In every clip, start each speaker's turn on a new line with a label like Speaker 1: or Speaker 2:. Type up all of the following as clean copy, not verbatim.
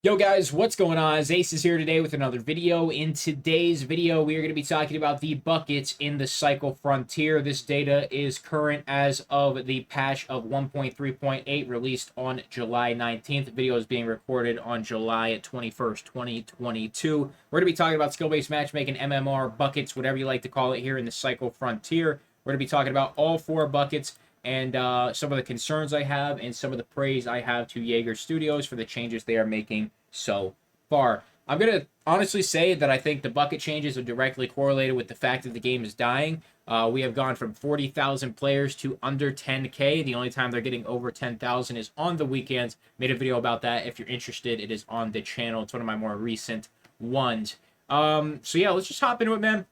Speaker 1: Yo guys, what's going on? Ace is here today with another video. In today's video, we are going to be talking about the buckets in the Cycle Frontier. This data is current as of the patch of 1.3.8 released on July 19th. The video is being recorded on July 21st, 2022. We're going to be talking about skill-based matchmaking, MMR, buckets, whatever you like to call it here in the Cycle Frontier. We're going to be talking about all four buckets and some of the concerns I have and some of the praise I have to Jaeger Studios for the changes they are making so far. I'm going to honestly say that I think the bucket changes are directly correlated with the fact that the game is dying. We have gone from 40,000 players to under 10K. The only time they're getting over 10,000 is on the weekends. Made a video about that. If you're interested, it is on the channel. It's one of my more recent ones. So yeah, let's just hop into it, man.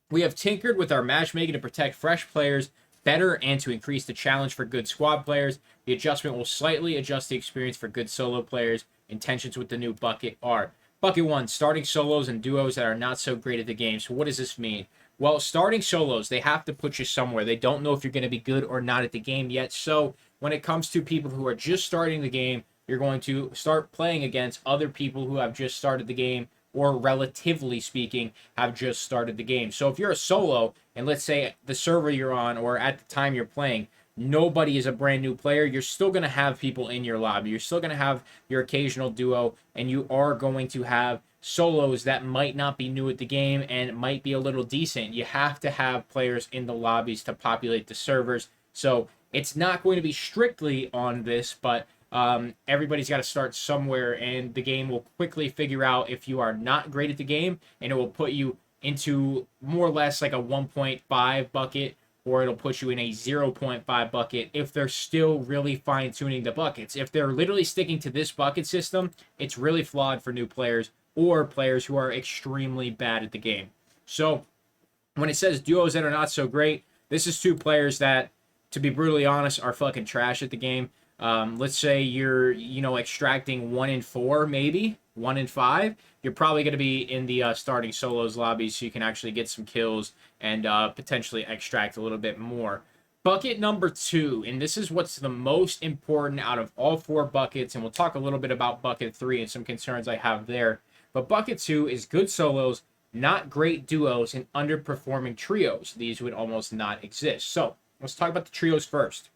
Speaker 1: We have tinkered with our matchmaking to protect fresh players better and to increase the challenge for good squad players. The adjustment will slightly adjust the experience for good solo players. Intentions with the new bucket are: Bucket 1, starting solos and duos that are not so great at the game. So what does this mean? Well, starting solos, they have to put you somewhere. They don't know if you're going to be good or not at the game yet. So when it comes to people who are just starting the game, you're going to start playing against other people who have just started the game, or relatively speaking, have just started the game. So if you're a solo, and let's say the server you're on, or at the time you're playing, nobody is a brand new player, you're still going to have people in your lobby. You're still going to have your occasional duo, and you are going to have solos that might not be new at the game and might be a little decent. You have to have players in the lobbies to populate the servers. So it's not going to be strictly on this, but everybody's got to start somewhere, and the game will quickly figure out if you are not great at the game, and it will put you into more or less like a 1.5 bucket, or it'll put you in a 0.5 bucket if they're still really fine-tuning the buckets. If they're literally sticking to this bucket system, it's really flawed for new players or players who are extremely bad at the game. So when it says duos that are not so great, this is two players that, to be brutally honest, are fucking trash at the game. Let's say you're, extracting 1 in 4, maybe 1 in 5. You're probably going to be in the starting solos lobby, so you can actually get some kills and potentially extract a little bit more. Bucket number 2, and this is what's the most important out of all 4 buckets, and we'll talk a little bit about bucket 3 and some concerns I have there. But bucket 2 is good solos, not great duos, and underperforming trios. These would almost not exist. So let's talk about the trios first.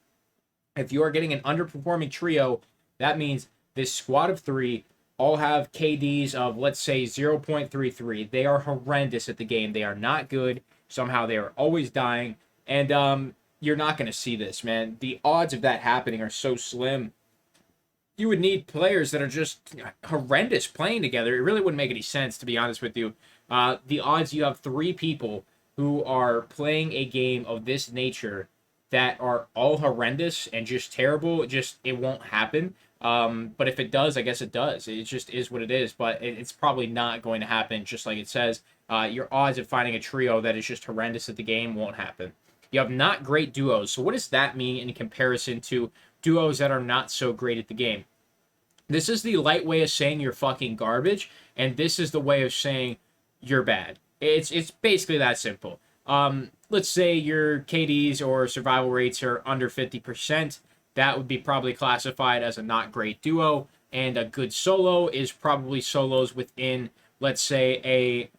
Speaker 1: If you are getting an underperforming trio, that means this squad of 3 all have KDs of, let's say, 0.33. They are horrendous at the game. They are not good. Somehow they are always dying. And you're not going to see this, man. The odds of that happening are so slim. You would need players that are just horrendous playing together. It really wouldn't make any sense, to be honest with you. The odds you have 3 people who are playing a game of this nature that are all horrendous and just terrible, it won't happen. But if it does, I guess it does. It just is what it is. But it's probably not going to happen, just like it says. Your odds of finding a trio that is just horrendous at the game won't happen. You have not great duos. So what does that mean in comparison to duos that are not so great at the game? This is the light way of saying you're fucking garbage, and this is the way of saying you're bad. It's basically that simple. Let's say your KDs or survival rates are under 50%. That would be probably classified as a not great duo, and a good solo is probably solos within, let's say, a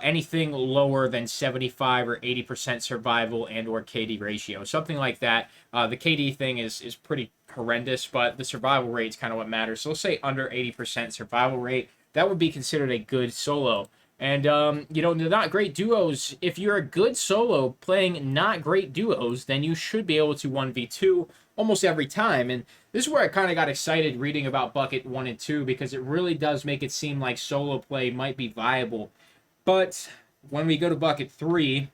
Speaker 1: anything lower than 75 or 80% survival and or KD ratio, something like that. The KD thing is pretty horrendous, but the survival rate is kind of what matters. So let's say under 80% survival rate. That would be considered a good solo. And, the not great duos, if you're a good solo playing not great duos, then you should be able to 1v2 almost every time. And this is where I kind of got excited reading about Bucket 1 and 2, because it really does make it seem like solo play might be viable. But when we go to Bucket 3,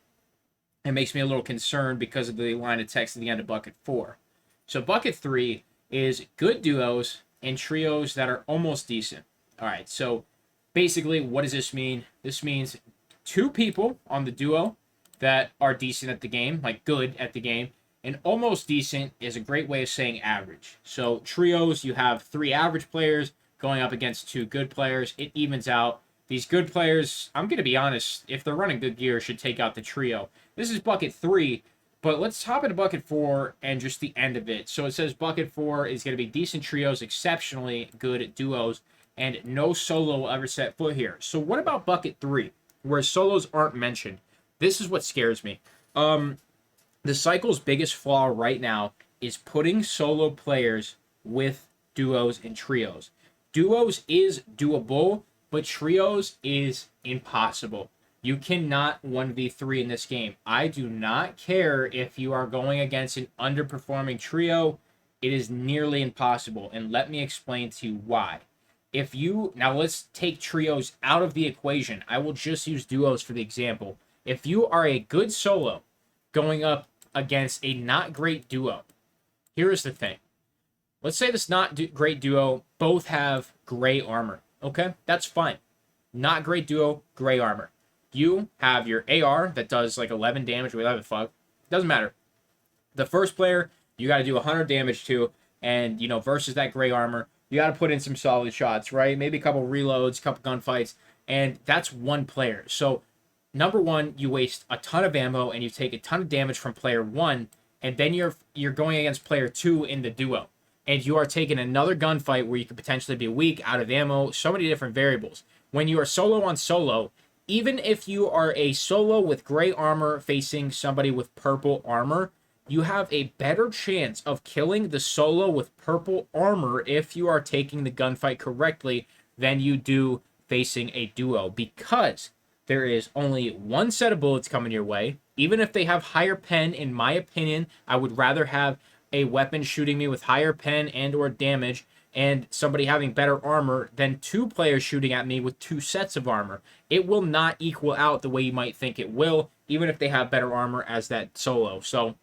Speaker 1: it makes me a little concerned because of the line of text at the end of Bucket 4. So Bucket 3 is good duos and trios that are almost decent. All right, so basically, what does this mean? This means 2 people on the duo that are decent at the game, like good at the game, and almost decent is a great way of saying average. So trios, you have 3 average players going up against 2 good players. It evens out. These good players, I'm going to be honest, if they're running good gear, should take out the trio. This is Bucket 3, but let's hop into Bucket 4 and just the end of it. So it says Bucket 4 is going to be decent trios, exceptionally good at duos. and no solo will ever set foot here. So what about bucket 3, where solos aren't mentioned? This is what scares me. The cycle's biggest flaw right now is putting solo players with duos and trios. Duos is doable, but trios is impossible. You cannot 1v3 in this game. I do not care if you are going against an underperforming trio. It is nearly impossible, and let me explain to you why. Now let's take trios out of the equation. I will just use duos for the example. If you are a good solo going up against a not great duo, here is the thing. Let's say this not great duo both have gray armor. Okay, that's fine. Not great duo, gray armor. You have your AR that does like 11 damage, whatever the fuck. Doesn't matter. The first player you got to do 100 damage to, and versus that gray armor, you got to put in some solid shots, right? Maybe a couple reloads, couple gunfights, and that's one player. So number one, you waste a ton of ammo and you take a ton of damage from player 1, and then you're going against player 2 in the duo, and you are taking another gunfight where you could potentially be weak, out of ammo, so many different variables. When you are solo on solo, even if you are a solo with gray armor facing somebody with purple armor, you have a better chance of killing the solo with purple armor if you are taking the gunfight correctly than you do facing a duo, because there is only one set of bullets coming your way. Even if they have higher pen, in my opinion, I would rather have a weapon shooting me with higher pen and or damage and somebody having better armor than 2 players shooting at me with 2 sets of armor. It will not equal out the way you might think it will, even if they have better armor as that solo. So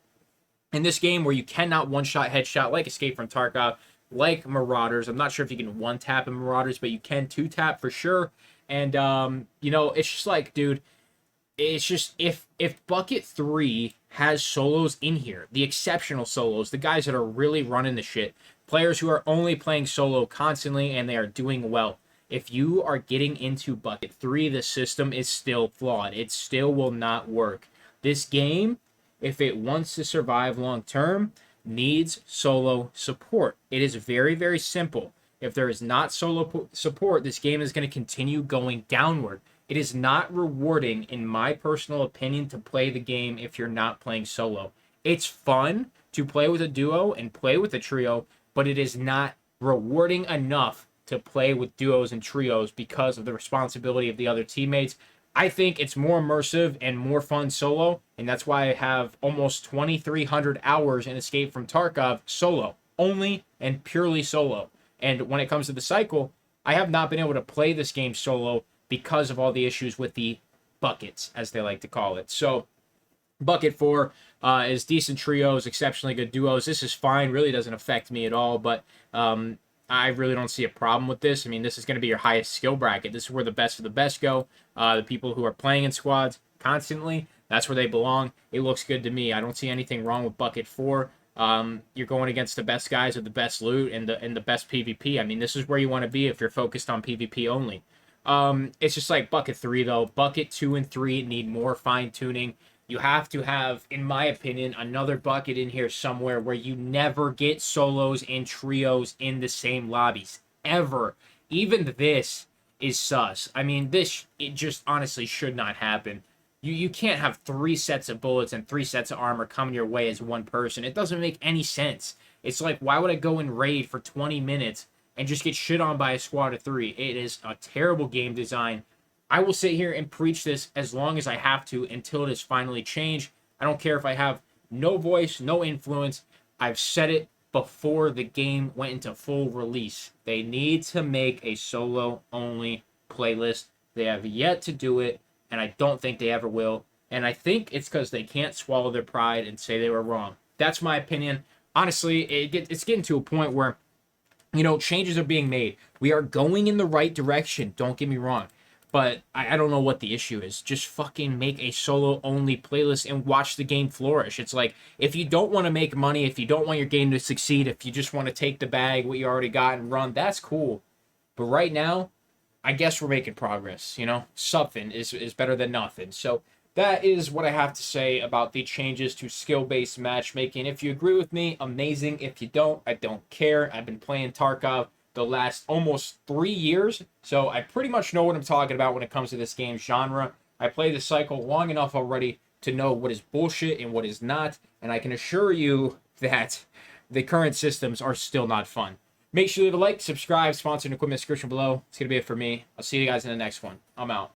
Speaker 1: in this game where you cannot one-shot headshot like Escape from Tarkov, like Marauders, I'm not sure if you can one-tap in Marauders, but you can 2-tap for sure. And, it's just like, dude, it's just if bucket 3 has solos in here, the exceptional solos, the guys that are really running the shit, players who are only playing solo constantly and they are doing well, if you are getting into bucket 3, the system is still flawed. It still will not work. This game, if it wants to survive long term, needs solo support. It is very, very simple. If there is not solo support, this game is going to continue going downward. It is not rewarding, in my personal opinion, to play the game if you're not playing solo. It's fun to play with a duo and play with a trio, but it is not rewarding enough to play with duos and trios because of the responsibility of the other teammates. I think it's more immersive and more fun solo, and that's why I have almost 2,300 hours in Escape from Tarkov solo, only and purely solo. And when it comes to the cycle, I have not been able to play this game solo because of all the issues with the buckets, as they like to call it. So bucket 4 is decent trios, exceptionally good duos. This is fine, really doesn't affect me at all, but I really don't see a problem with this. I mean, this is going to be your highest skill bracket. This is where the best of the best go. The people who are playing in squads constantly, that's where they belong. It looks good to me. I don't see anything wrong with bucket 4. You're going against the best guys with the best loot and the best PvP. I mean, this is where you want to be if you're focused on PvP only. It's just like bucket 3 though. Bucket 2 and 3 need more fine tuning. You have to have, in my opinion, another bucket in here somewhere where you never get solos and trios in the same lobbies ever. Even this is sus. I mean, it just honestly should not happen. You can't have 3 sets of bullets and 3 sets of armor coming your way as one person. It doesn't make any sense. It's like, why would I go and raid for 20 minutes and just get shit on by a squad of 3? It is a terrible game design. I will sit here and preach this as long as I have to until it is finally changed. I don't care if I have no voice, no influence. I've said it before the game went into full release. They need to make a solo-only playlist. They have yet to do it, and I don't think they ever will. And I think it's because they can't swallow their pride and say they were wrong. That's my opinion. Honestly, it's getting to a point where, changes are being made. We are going in the right direction, don't get me wrong. But I don't know what the issue is. Just fucking make a solo-only playlist and watch the game flourish. It's like, if you don't want to make money, if you don't want your game to succeed, if you just want to take the bag, what you already got, and run, that's cool. But right now, I guess we're making progress, Something is better than nothing. So that is what I have to say about the changes to skill-based matchmaking. If you agree with me, amazing. If you don't, I don't care. I've been playing Tarkov the last almost 3 years, so I pretty much know what I'm talking about when it comes to this game genre. I played the cycle long enough already to know what is bullshit and what is not, and I can assure you that the current systems are still not fun. Make sure you leave a like, subscribe, sponsor, and equipment description below. It's going to be it for me. I'll see you guys in the next one. I'm out.